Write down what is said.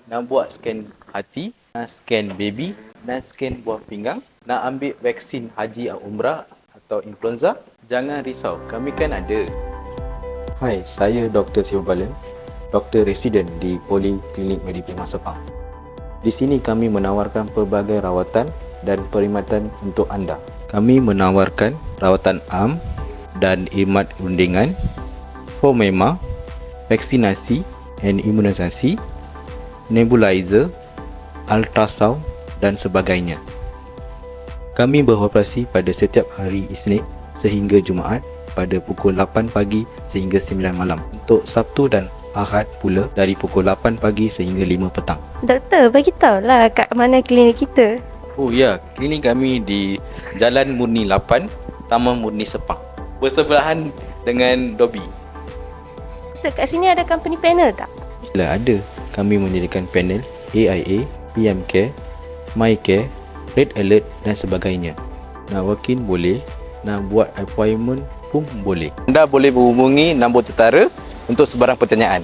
nak buat scan hati, nak scan baby, nak scan buah pinggang, nak ambil vaksin haji atau umrah atau influenza, jangan risau, kami kan ada. Hai, saya Dr. Sivabalan, doktor residen di Poliklinik Medipima Sepang. Di sini kami menawarkan pelbagai rawatan dan perkhidmatan untuk anda. Kami menawarkan rawatan am dan khidmat rundingan, formema, vaksinasi dan imunisasi, nebulizer, ultrasound dan sebagainya. Kami beroperasi pada setiap hari Isnin sehingga Jumaat pada pukul 8 pagi sehingga 9 malam. Untuk Sabtu dan Ahad pula dari pukul 8 pagi sehingga 5 petang. Doktor, bagi tahulah kat mana klinik kita. Oh ya, klinik kami di Jalan Murni 8, Taman Murni Sepang. Bersebelahan dengan Dobi. Doktor, kat sini ada company panel tak? Bila ada, kami menyediakan panel AIA, PM Care, My Care, Red Alert dan sebagainya. Nak walk-in boleh, nak buat appointment pun boleh. Anda boleh menghubungi nombor tentara untuk sebarang pertanyaan.